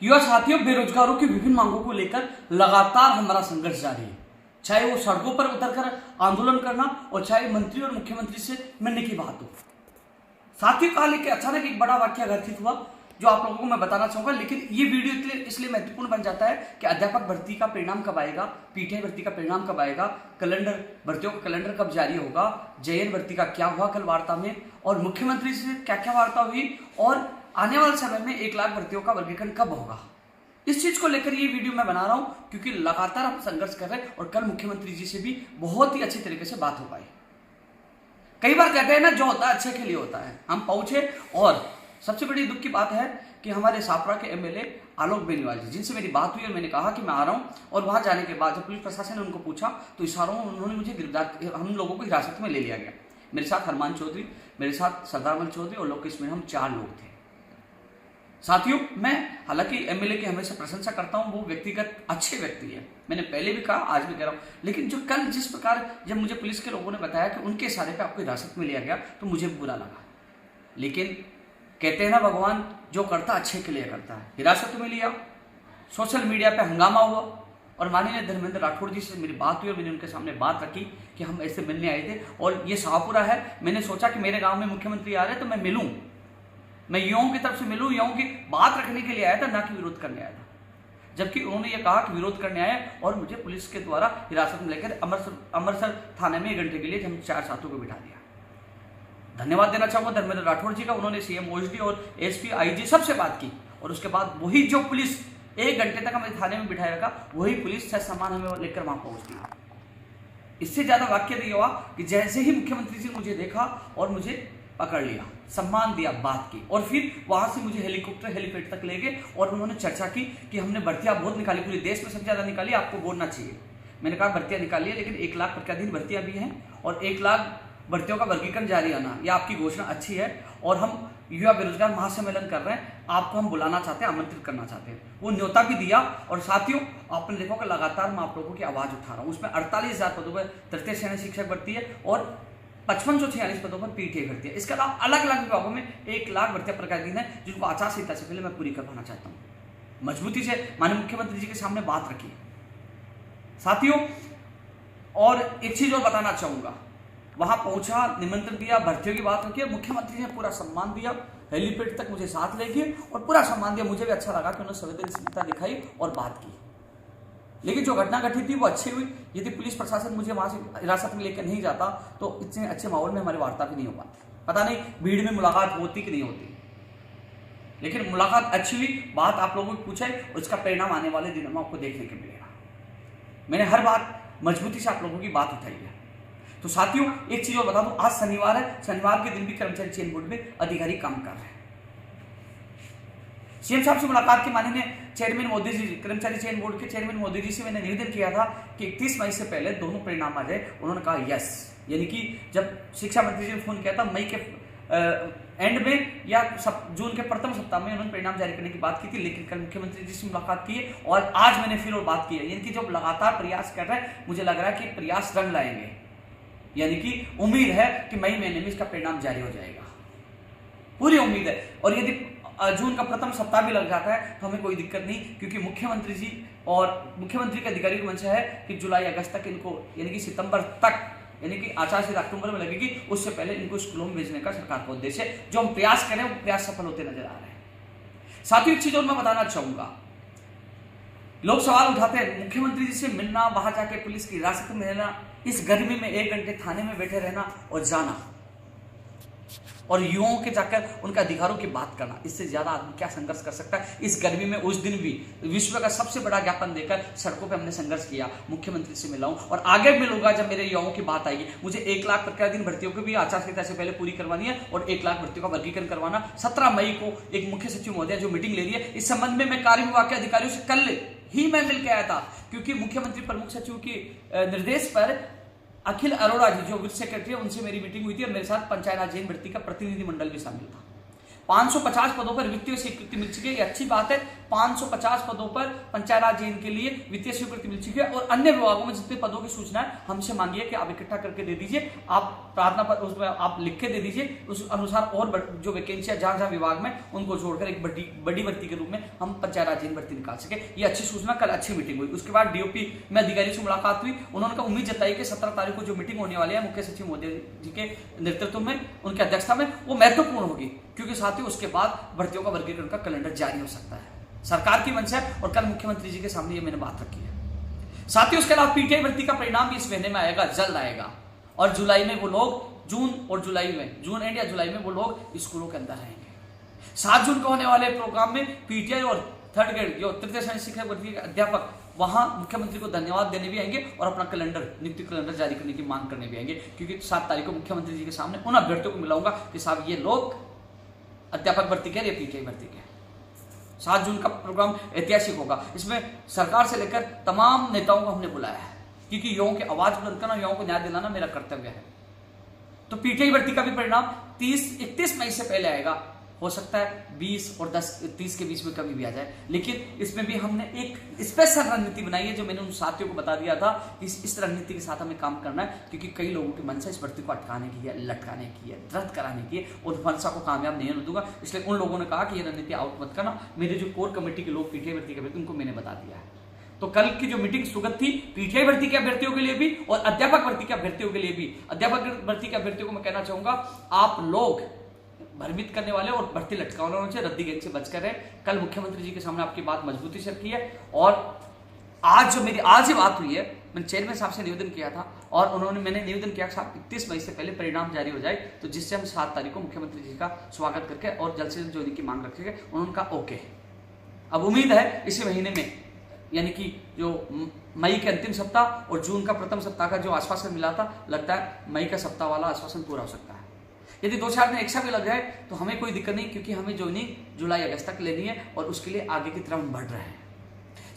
युवा साथियों, बेरोजगारों की विभिन्न मांगों को लेकर लगातार हमारा संघर्ष जारी है। चाहे वो सड़कों पर उतरकर आंदोलन करना और चाहे मंत्री और मुख्यमंत्री से मिलने की बात हो। साथियों, कहा लेकिन अचानक एक बड़ा वाक्य घटित हुआ जो आप लोगों को मैं बताना चाहूंगा। लेकिन ये वीडियो इसलिए महत्वपूर्ण बन जाता है कि अध्यापक भर्ती का परिणाम कब आएगा, पीटीआई भर्ती का परिणाम कब आएगा, कैलेंडर भर्तियों का कैलेंडर कब जारी होगा, जेएन भर्ती का क्या हुआ कल वार्ता में, और मुख्यमंत्री से क्या क्या वार्ता हुई, और आने वाले समय में 1 लाख भर्तियों का वर्गीकरण कब होगा। इस चीज को लेकर ये वीडियो मैं बना रहा हूं क्योंकि लगातार हम संघर्ष कर रहे हैं और कल मुख्यमंत्री जी से भी बहुत ही अच्छी तरीके से बात हो पाई। कई बार कहते हैं ना, जो होता है अच्छे के लिए होता है। हम पहुंचे और सबसे बड़ी दुख की बात है कि हमारे सापड़ा के एमएलए आलोक बेनीवाल जी, जिनसे मेरी बात हुई और मैंने कहा कि मैं आ रहा हूं, और वहां जाने के बाद जब पुलिस प्रशासन ने उनको पूछा तो इशारों में उन्होंने मुझे गिरफ्तार, हम लोगों को हिरासत में ले लिया गया। मेरे साथ हरमान चौधरी, मेरे साथ सरदारमल चौधरी और लोकेश मीणा, हम 4 लोग थे। साथियों, मैं हालांकि एमएलए की हमेशा प्रशंसा करता हूं, वो व्यक्तिगत अच्छे व्यक्ति है, मैंने पहले भी कहा आज भी कह रहा हूं। लेकिन जो कल जिस प्रकार जब मुझे पुलिस के लोगों ने बताया कि उनके इशारे पे आपको हिरासत में लिया गया तो मुझे बुरा लगा। लेकिन कहते हैं ना, भगवान जो करता अच्छे के लिए करता है। हिरासत में लिया, सोशल मीडिया पे हंगामा हुआ, और माननीय धर्मेंद्र राठौड़ जी से मेरी बात हुई और मैंने उनके सामने बात रखी कि हम ऐसे मिलने आए थे और ये शाहपुरा है। मैंने सोचा कि मेरे गांव में मुख्यमंत्री आ रहे हैं तो मैं मिलूं, मैं युवाओं की तरफ से मिलूं, युवाओं की बात रखने के लिए आया था, ना कि विरोध करने आया था। जबकि उन्होंने ये कहा कि विरोध करने आए और मुझे पुलिस के द्वारा हिरासत में लेकर अमृतसर थाने में 1 घंटे के लिए हम 4 साथियों को बिठा दिया। धन्यवाद देना चाहूंगा धर्मेंद्र राठौड़ जी का। उन्होंने सीएम ओएसडी और एसपी आईजी सबसे बात की और उसके बाद वही जो पुलिस 1 घंटे तक हमें थाने में बिठाया रखा, वही पुलिस सामान हमें लेकर वहां पहुंच गई। इससे ज्यादा वाक्य नहीं हुआ कि जैसे ही मुख्यमंत्री जी मुझे देखा और मुझे पकड़ लिया, सम्मान दिया, बात की, और फिर वहां से मुझे हेलीकॉप्टर हेलीपैड तक ले गए और उन्होंने चर्चा की कि हमने भर्तियां बहुत निकाली, पूरे देश में सबसे ज्यादा निकाली, आपको बोलना चाहिए। मैंने कहा भर्तियां निकाली है, लेकिन 1 लाख प्रतिदिन भर्तियां भी हैं और 1 लाख भर्तियों का वर्गीकरण जारी आना, यह आपकी घोषणा अच्छी है और हम युवा बेरोजगार महासम्मेलन कर रहे हैं, आपको हम बुलाना चाहते हैं, आमंत्रित करना चाहते हैं। वो न्योता भी दिया। और साथियों, आपने देखा कि लगातार मैं आप लोगों की आवाज उठा रहा हूं। उसमें 48,000 पदों पर तृतीय श्रेणी शिक्षक भर्ती है और 5546 पदों पर पीटीआई भर्ती है। इसके अलावा अलग अलग विभागों में 1 लाख भर्तियां प्रतिदिन है, जिनको आचार संहिता से पहले मैं पूरी करवाना चाहता हूं। मजबूती से माननीय मुख्यमंत्री जी के सामने बात रखी साथियों। और एक चीज और बताना चाहूंगा, वहां पहुंचा, निमंत्रण दिया, भर्तियों की बात रखी, मुख्यमंत्री ने पूरा सम्मान दिया, हेलीपैड तक मुझे साथ ले गए और पूरा सम्मान दिया। मुझे भी अच्छा लगा कि उन्होंने संवेदनशीलता दिखाई और बात की। लेकिन जो घटना घटी थी वो अच्छी हुई। यदि पुलिस प्रशासन मुझे वहां से हिरासत में लेकर नहीं जाता तो इतने अच्छे माहौल में हमारी वार्ता भी नहीं हो पाती। पता नहीं भीड़ में मुलाकात होती कि नहीं होती, लेकिन मुलाकात अच्छी हुई, बात आप लोगों को पूछे, उसका परिणाम आने वाले दिनों में आपको देखने को मिलेगा। मैंने हर बात मजबूती से आप लोगों की बात उठाई है। तो साथियों, एक चीज और बता दूं, आज शनिवार है, शनिवार के दिन भी कर्मचारी चयन बोर्ड में अधिकारी काम कर रहे हैं। सीएम साहब से मुलाकात के माननीय चेयरमैन मोदी जी, कर्मचारी चयन बोर्ड के चेयरमैन मोदी जी से मैंने निवेदन किया था कि 31 मई से पहले दोनों परिणाम आ जाए। उन्होंने कहा यस, यानी कि जब शिक्षा मंत्री जी ने फोन किया था मई के एंड में या जून के प्रथम सप्ताह में उन्होंने परिणाम जारी करने की बात की थी। लेकिन कल मुख्यमंत्री जी से मुलाकात की है और आज मैंने फिर और बात की है। यानी कि जब लगातार प्रयास कर रहे हैं, मुझे लग रहा है कि प्रयास रंग लाएंगे, यानी कि उम्मीद है कि मई महीने में इसका परिणाम जारी हो जाएगा, पूरी उम्मीद है। और यदि जून का प्रथम सप्ताह भी लग जाता है तो हमें कोई दिक्कत नहीं, क्योंकि मुख्यमंत्री जी और मुख्यमंत्री के अधिकारी की मंशा है कि जुलाई अगस्त तक इनको, यानी कि सितंबर तक, यानी कि आचार संहिता अक्टूबर में लगेगी, उससे पहले इनको स्कूलों में भेजने का सरकार का उद्देश्य है। जो हम प्रयास करें वो प्रयास सफल होते नजर आ रहे हैं। साथियों, एक चीज और मैं बताना चाहूंगा, लोग सवाल उठाते हैं मुख्यमंत्री जी से मिलना, वहां जाके पुलिस की हिरासत में रहना, इस गर्मी में 1 घंटे थाने में बैठे रहना और जाना और युवाओं के जाकर उनके अधिकारों की बात करना, इससे ज्यादा आदमी क्या संघर्ष कर सकता है। इस गर्मी में उस दिन भी विश्व का सबसे बड़ा ज्ञापन देकर सड़कों पे हमने संघर्ष किया, मुख्यमंत्री से मिला हूं और आगे मिलूंगा जब मेरे युवाओं की बात आएगी। मुझे 1 लाख प्रतिदिन भर्तियों को भी आचार संहिता से पहले पूरी करवानी है और 1 लाख भर्तियों का वर्गीकरण करवाना। 17 मई को एक मुख्य सचिव महोदय जो मीटिंग ले रही है, इस संबंध में मैं कार्य विभाग के अधिकारियों से कल ही मैं मिल के आया था, क्योंकि मुख्यमंत्री प्रमुख सचिव के निर्देश पर अखिल अरोड़ा जी जो वित्त सेक्रेटरी है, उनसे मेरी मीटिंग हुई थी और मेरे साथ पंचायत राज जैन भर्ती का प्रतिनिधि मंडल भी शामिल था। 550 पदों पर वित्तीय स्वीकृति मिल चुकी है, ये अच्छी बात है। 550 पदों पर पंचायत राज के लिए वित्तीय स्वीकृति मिल चुकी है और अन्य विभागों में जितने पदों की सूचना है हमसे मांगिए कि आप इकट्ठा करके दे दीजिए, आप प्रार्थना पर उसमें आप लिख के दे दीजिए, उस अनुसार और जो वैकेंसियां जहां जहां विभाग में उनको जोड़कर एक बड़ी भर्ती के रूप में हम पंचायत राज भर्ती निकाल सके। ये अच्छी सूचना, कल अच्छी मीटिंग हुई। उसके बाद डीओपी में अधिकारी से मुलाकात हुई, उन्होंने कहा उम्मीद जताई कि 17 तारीख को जो मीटिंग होने वाली है मुख्य सचिव मोदी जी के नेतृत्व में, उनकी अध्यक्षता में, वो महत्वपूर्ण होगी क्योंकि साथ ही उसके बाद भर्तियों का वर्गीकरण का कैलेंडर जारी हो सकता है। सरकार की मंशा है और कल मुख्यमंत्री जी के सामने ये मैंने बात रखी है। साथ ही उसके अलावा पीटीआई भर्ती का परिणाम भी इस महीने में आएगा, जल्द आएगा और जुलाई में वो लोग जून एंड या जुलाई में वो लोग स्कूलों के अंदर रहेंगे। 7 जून को होने वाले प्रोग्राम में पीटीआई और थर्ड ग्रेड जो तृतीय श्रेणी शिक्षक भर्ती के अध्यापक वहां मुख्यमंत्री को धन्यवाद देने भी आएंगे और अपना नियुक्ति कैलेंडर जारी करने की मांग करने भी आएंगे क्योंकि 7 तारीख को मुख्यमंत्री जी के सामने उन अभ्यर्थियों को मिलाऊंगा कि साहब ये लोग अध्यापक भर्ती के या पीटीआई भर्ती के। 7 जून का प्रोग्राम ऐतिहासिक होगा, इसमें सरकार से लेकर तमाम नेताओं को हमने बुलाया है क्योंकि युवाओं की आवाज बुलंद करना, युवाओं को न्याय दिलाना मेरा कर्तव्य है। तो पीटीआई भर्ती का भी परिणाम 31 मई से पहले आएगा, हो सकता है 20 और 30 के बीच में कभी भी आ जाए, लेकिन इसमें भी हमने एक स्पेशल रणनीति बनाई है जो मैंने उन साथियों को बता दिया था कि इस रणनीति के साथ हमें काम करना है क्योंकि कई लोगों की मंशा इस भर्ती को अटकाने की है, लटकाने की है, रद्द कराने की है और मंशा को कामयाब नहीं होने दूंगा। इसलिए उन लोगों ने कहा कि ये रणनीति आउट मत करना। मेरे जो कोर कमेटी के लोग पीटीआई भर्ती के उनको मैंने बता दिया है। तो कल की जो मीटिंग सुगत थी पीटीआई भर्ती के अभ्यर्थियों के लिए भी और अध्यापक भर्ती के अभ्यर्थियों के लिए भी। अध्यापक भर्ती के अभ्यर्थियों को मैं कहना चाहूंगा, आप लोग भ्रमित करने वाले और भर्ती लटकाने वालों से, रद्दी गेंद से बचकर रहे। कल मुख्यमंत्री जी के सामने आपकी बात मजबूती से रखी है और आज ही बात हुई है, मैंने चेयरमैन साहब से निवेदन किया था और मैंने निवेदन किया साहब 31 मई से पहले परिणाम जारी हो जाए तो जिससे हम 7 तारीख को मुख्यमंत्री जी का स्वागत करके और जल्द से जल्द जोड़ने की मांग रखेंगे। उन्होंने कहा ओके। अब उम्मीद है इसी महीने में यानी कि जो मई के अंतिम सप्ताह और जून का प्रथम सप्ताह का जो आश्वासन मिला था, लगता है मई का सप्ताह वाला आश्वासन पूरा हो सकता है। यदि 2-4 दिन एक्स्ट्रा भी लग जाए तो हमें कोई दिक्कत नहीं क्योंकि हमें ज्वाइनिंग जुलाई अगस्त तक लेनी है और उसके लिए आगे की तरफ हम बढ़ रहे हैं।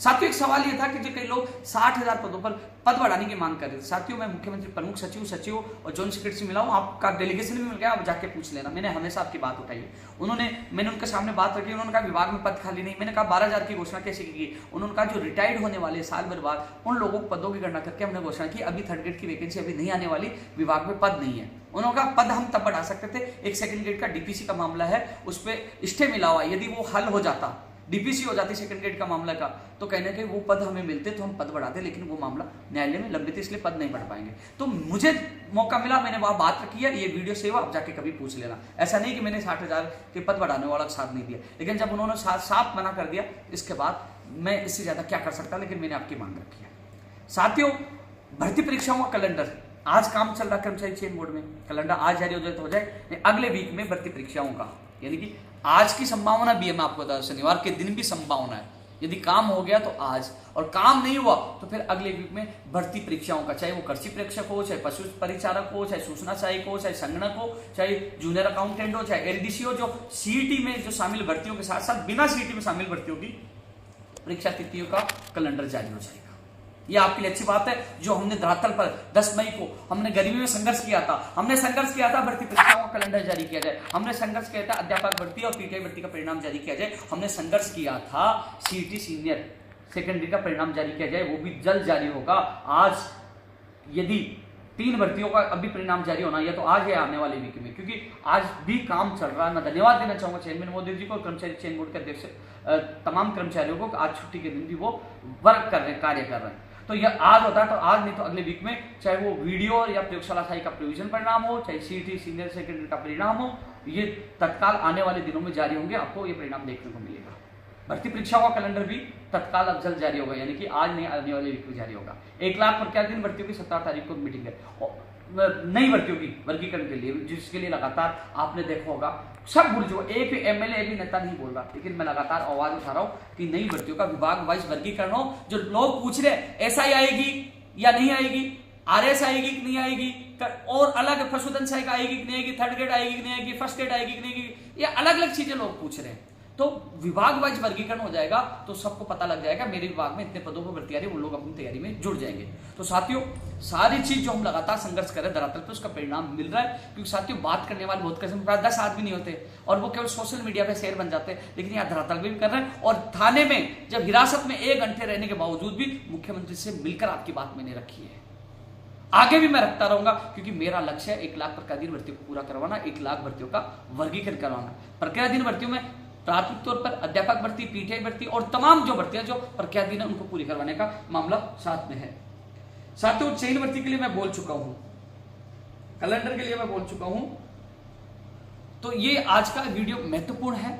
साथियों, एक सवाल यह था कि जो कई लोग 60,000 पदों पर पद बढ़ाने की मांग कर रहे थे। साथियों, मैं मुख्यमंत्री प्रमुख सचिव और जॉइंट सेक्रेटरी से मिला हूं, आपका डेलीगेशन भी मिल गया, आप जाके पूछ लेना। मैंने हमेशा आपकी बात उठाई है। मैंने उनके सामने बात रखी, उन्होंने कहा विभाग में पद खाली नहीं। मैंने कहा 12,000 की घोषणा कैसे की गई? उन्होंने कहा जो रिटायर्ड होने वाले साल भर बाद उन लोगों को पदों की गणना करके हमने घोषणा की, अभी 3rd ग्रेड की वैकेंसी अभी नहीं आने वाली, विभाग में पद नहीं है। उन्होंने कहा पद हम तब बढ़ा सकते थे, एक 2nd ग्रेड का डीपीसी का मामला है, उस पर स्टे मिला हुआ, यदि वो हल हो जाता, डीपीसी हो जाती 2nd ग्रेड का मामला का, तो कहने के वो पद हमें मिलते तो हम पद बढ़ाते, लेकिन वो मामला न्यायालय में लंबित है इसलिए पद नहीं बढ़ पाएंगे। तो मुझे मौका मिला, मैंने वहां बात रखी है, ये वीडियो सेव आप जाके कभी पूछ लेना। ऐसा नहीं कि मैंने 60,000 के पद बढ़ाने वाला साथ नहीं दिया, लेकिन जब उन्होंने साफ मना कर दिया, इसके बाद मैं इससे ज्यादा क्या कर सकता, लेकिन मैंने आपकी मांग रखी है। साथियों, भर्ती परीक्षाओं का कैलेंडर आज काम चल रहा है कर्मचारी चयन बोर्ड में, कैलेंडर आज जारी हो जाए तो हो जाए, अगले वीक में भर्ती परीक्षाओं का, यानी कि आज की संभावना भी है, मैं आपको बता दूं शनिवार के दिन भी संभावना है, यदि काम हो गया तो आज, और काम नहीं हुआ तो फिर अगले वीक में भर्ती परीक्षाओं का, चाहे वो कृषि परीक्षक हो, चाहे पशु परिचारक हो, चाहे सूचना सहायक हो, चाहे संगणक हो, चाहे जूनियर अकाउंटेंट हो, चाहे एलडीसी हो, जो सीईटी में जो शामिल भर्तियों के साथ साथ बिना सीईटी में शामिल भर्तियों की परीक्षा तिथियों का कैलेंडर जारी हो जाएगा। ये आपके लिए अच्छी बात है। जो हमने धरातल पर 10 मई को हमने गर्मी में संघर्ष किया था, भर्ती परीक्षाओं का कैलेंडर जारी किया जाए, हमने संघर्ष किया था अध्यापक भर्ती और पीटीआई भर्ती का परिणाम जारी किया जाए, हमने संघर्ष किया था सीईटी सीनियर 2nd ग्रेड का परिणाम जारी किया जाए, वो भी जल्द जारी होगा। आज यदि 3 भर्तियों का अभी परिणाम जारी होना है तो आज है आने वाले वीक में, क्योंकि आज भी काम चल रहा है। मैं धन्यवाद देना चाहूंगा चेयरमैन मोदी जी को और कर्मचारी चयन बोर्ड के अध्यक्ष तमाम कर्मचारियों को, आज छुट्टी के दिन भी वो वर्क कर रहे हैं, कार्य कर रहे हैं। तो यह आज होता है तो आज, नहीं तो अगले वीक में, चाहे वो वीडियो या प्रयोगशाला सहायक का प्रोविजन परिणाम हो, चाहे सीईटी सीनियर 2nd ग्रेड का परिणाम हो, ये तत्काल आने वाले दिनों में जारी होंगे, आपको ये परिणाम देखने को मिलेगा। भर्ती परीक्षाओं का कैलेंडर भी तत्काल अब जल्द जारी होगा, यानी कि आज नहीं आने वाले वीक में जारी होगा। 1 लाख पर क्या दिन भर्तियों की 17 तारीख को मीटिंग है नई भर्तियों की वर्गीकरण के लिए, जिसके लिए लगातार आपने देखा होगा सब भूल जो एक भी एमएलए भी नेता नहीं बोल रहा, लेकिन मैं लगातार आवाज उठा रहा हूं कि नई भर्तियों का विभाग वाइज वर्गीकरण हो। जो लोग पूछ रहे एसआई आएगी या नहीं आएगी, आरएस आएगी कि नहीं आएगी, और अलग पशुधन सहायक आएगी कि नहीं आएगी, 3rd ग्रेड आएगी कि नहीं आएगी, 1st ग्रेड आएगी कि नहीं आएगी, ये अलग अलग चीजें लोग पूछ रहे हैं। तो विभाग वाइज वर्गीकरण हो जाएगा, तो सबको पता लग जाएगा मेरे विभाग में इतने पदों पर भर्ती आ रही है, वो लोग अपनी तैयारी में जुड़ जाएंगे। तो साथियों, सारी चीज जो हम लगातार संघर्ष कर रहे हैं धरातल पे, उसका परिणाम मिल रहा है। क्योंकि साथियों, बात करने वाले बहुत कम, 10 आदमी नहीं होते और वो केवल सोशल मीडिया पे शेयर बन जाते हैं, लेकिन यहाँ धरातल पे भी कर रहे हैं। और थाने में जब हिरासत में 1 घंटे रहने के बावजूद भी मुख्यमंत्री से मिलकर आपकी बात मैंने रखी है, आगे भी मैं रखता रहूंगा, क्योंकि मेरा लक्ष्य है 1 लाख प्रक्रियाधीन भर्तियों को पूरा करवाना, 1 लाख भर्तियों का वर्गीकरण करवाना। प्रक्रियाधीन भर्तियों में प्राथमिक तौर पर अध्यापक भर्ती, पीटीआई भर्ती और तमाम जो भर्तियां जो प्रक्रियाधीन है उनको पूरी करवाने का मामला साथ में है। साथियों, चयन भर्ती के लिए मैं बोल चुका हूं, कैलेंडर के लिए मैं बोल चुका हूं, तो ये आज का वीडियो महत्वपूर्ण है।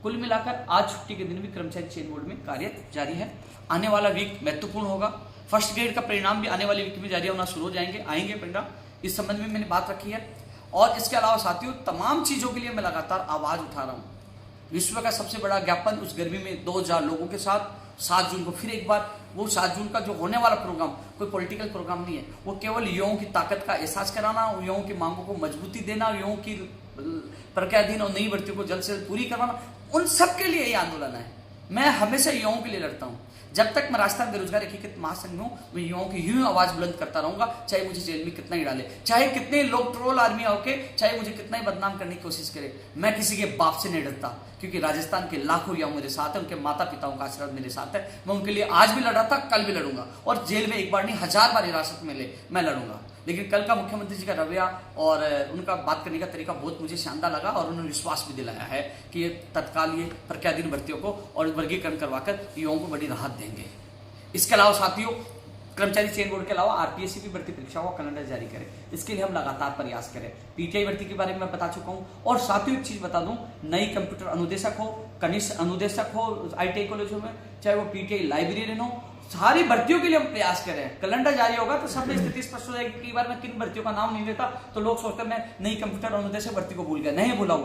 कुल मिलाकर आज छुट्टी के दिन भी कर्मचारी चयन बोर्ड में कार्य जारी है। आने वाला वीक महत्वपूर्ण होगा। फर्स्ट ग्रेड का परिणाम भी आने वाले वीक में जारी होना शुरू हो आएंगे परिणाम, इस संबंध में मैंने बात रखी है। और इसके अलावा साथियों, तमाम चीजों के लिए मैं लगातार आवाज उठा रहा हूं। विश्व का सबसे बड़ा ज्ञापन उस गर्मी में 2000 लोगों के साथ 7 जून को फिर एक बार, वो 7 जून का जो होने वाला प्रोग्राम कोई पॉलिटिकल प्रोग्राम नहीं है, वो केवल युवाओं की ताकत का एहसास कराना, युवाओं की मांगों को मजबूती देना, युवाओं की प्रक्रियाधीन और नई भर्तियों को जल्द से जल्द पूरी करवाना, उन सबके लिए ये आंदोलन है। मैं हमेशा युवाओं के लिए लड़ता हूं। जब तक मैं राजस्थान बेरोजगार एकीकृत महासंघ में हूं, मैं युवाओं की यूं आवाज बुलंद करता रहूंगा, चाहे मुझे जेल में कितना ही डाले, चाहे कितने लोग ट्रोल आर्मी होके, चाहे मुझे कितना ही बदनाम करने की कोशिश करे। मैं किसी के बाप से नहीं डरता, क्योंकि राजस्थान के लाखों युवा मेरे साथ है, उनके माता पिताओं का आशीर्वाद मेरे साथ है। मैं उनके लिए आज भी लड़ा था, कल भी लड़ूंगा, और जेल में एक बार नहीं 1000 बार हिरासत में ले मैं लड़ूंगा। लेकिन कल का मुख्यमंत्री जी का रवैया और उनका बात करने का तरीका बहुत मुझे शानदार लगा, और उन्होंने विश्वास भी दिलाया है कि ये तत्काल ये प्रक्रियाधीन भर्तियों को और वर्गीकरण करवाकर युवाओं को बड़ी राहत देंगे। इसके अलावा साथियों, कर्मचारी चयन बोर्ड के अलावा आरपीएससी की भर्ती परीक्षा का कैलेंडर जारी करें, इसके लिए हम लगातार प्रयास करें। पीटीआई भर्ती के बारे में मैं बता चुका हूं। और साथियों, एक चीज बता दूं, नई कंप्यूटर अनुदेशक हो, कनिष्ठ अनुदेशक हो आईटीआई कॉलेजों में, चाहे वो पीटीआई लाइब्रेरियन हो, सारी भर्तियों के लिए हम प्रयास कर रहे हैं। कैलेंडर जारी होगा तो सब में स्थिति स्पष्ट हो जाएगी। कई बार मैं किन भर्तियों का नाम नहीं लेता तो लोग सोचते हैं मैं नई कंप्यूटर अनुदेशक भर्ती को भूल गया। नहीं भूला,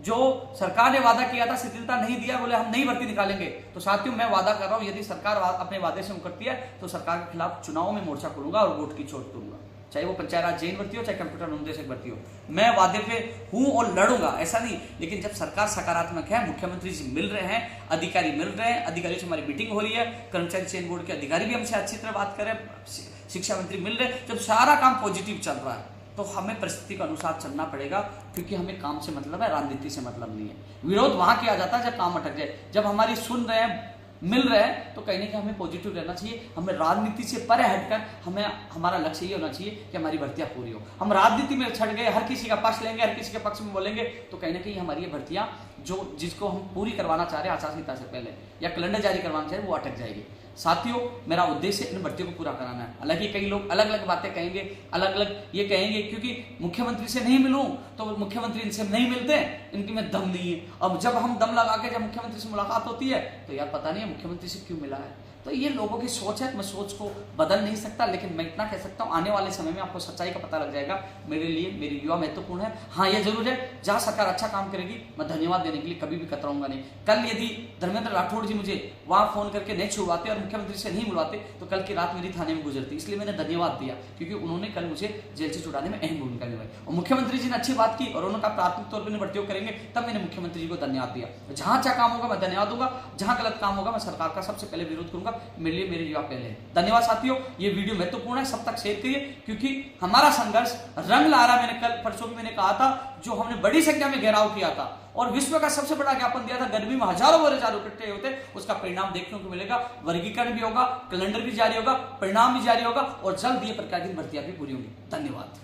जो सरकार ने वादा किया था, शिथिलता नहीं दिया, बोले हम नई भर्ती निकालेंगे। तो साथियों, मैं वादा कर रहा हूं, यदि सरकार अपने वादे से मुकरती है तो सरकार के खिलाफ चुनाव में मोर्चा खोलूंगा और वोट की चोट दूंगा, चाहे वो पंचायत राज जैन भर्ती हो, चाहे कंप्यूटर अनुदेशक भर्ती हो। मैं वादे पे हूं और लड़ूंगा, ऐसा नहीं। लेकिन जब सरकार सकारात्मक है, मुख्यमंत्री जी मिल रहे हैं, अधिकारी मिल रहे हैं, अधिकारियों से हमारी मीटिंग हो रही है, कर्मचारी चयन बोर्ड के अधिकारी भी हमसे अच्छी तरह बात कर रहे हैं, शिक्षा मंत्री मिल रहे हैं, जब सारा काम पॉजिटिव चल रहा है तो हमें परिस्थिति के अनुसार चलना पड़ेगा, क्योंकि हमें काम से मतलब है, राजनीति से मतलब नहीं है। विरोध वहां किया जाता है जब काम अटक जाए। जब हमारी सुन रहे हैं, मिल रहे हैं, तो कहीं ना कहीं हमें पॉजिटिव रहना चाहिए। हमें राजनीति से परे हटकर हमें हमारा लक्ष्य ये होना चाहिए कि हमारी भर्तियां पूरी हो। हम राजनीति में छड़ गए, हर किसी का पक्ष लेंगे, हर किसी के पक्ष में बोलेंगे, तो कहीं ना कहीं हमारी ये भर्तियां जो जिसको हम पूरी करवाना चाह रहे हैं आचार संहिता से पहले या कैलेंडर जारी करवाना चाह रहे हैं, वो अटक जाएगी। साथियों, मेरा उद्देश्य इन भर्तियों को पूरा कराना है। हालांकि कई लोग अलग अलग बातें कहेंगे, अलग अलग ये कहेंगे क्योंकि मुख्यमंत्री से नहीं मिलूं तो मुख्यमंत्री इनसे नहीं मिलते, इनकी में दम नहीं है। अब जब हम दम लगा के जब मुख्यमंत्री से मुलाकात होती है तो यार पता नहीं है मुख्यमंत्री से क्यों मिला है। तो ये लोगों की सोच है, मैं सोच को बदल नहीं सकता, लेकिन मैं इतना कह सकता हूं, आने वाले समय में आपको सच्चाई का पता लग जाएगा। मेरे लिए मेरी युवा महत्वपूर्ण है। हाँ, ये जरूर है, जहां सरकार अच्छा काम करेगी मैं धन्यवाद देने के लिए कभी भी कतराऊंगा नहीं। कल यदि धर्मेंद्र राठौड़ जी मुझे वहां फोन करके नहीं छुड़वाते और मुख्यमंत्री से नहीं मिलवाते तो कल की रात मेरी थाने में गुजरती। इसलिए मैंने धन्यवाद दिया, क्योंकि उन्होंने कल मुझे जेल से छुड़ाने में अहम भूमिका निभाई। और मुख्यमंत्री जी ने अच्छी बात की और उन्होंने कहा प्राथमिक तौर पर भर्तियों करेंगे, तब मैंने मुख्यमंत्री जी को धन्यवाद दिया। जहां अच्छा काम होगा मैं धन्यवाद दूंगा, जहां गलत काम होगा मैं सरकार का सबसे पहले विरोध करूंगा। मेरे लिए मेरे पहले है। धन्यवाद साथियों, ये वीडियो महत्वपूर्ण है, सब तक शेयर करिए, क्योंकि हमारा संघर्ष रंग ला रहा। मैंने कल परसों भी मैंने कहा था, जो हमने बड़ी संख्या में घेराव किया था और विश्व का सबसे बड़ा ज्ञापन दिया था, गर्मी में हजारों व हजारों इकट्ठे होते, उसका परिणाम देखने को मिलेगा। वर्गीकरण भी होगा, कैलेंडर भी जारी होगा, परिणाम भी जारी होगा और जल्द ये प्रक्रिया की भर्तियां भी पूरी होंगी। धन्यवाद।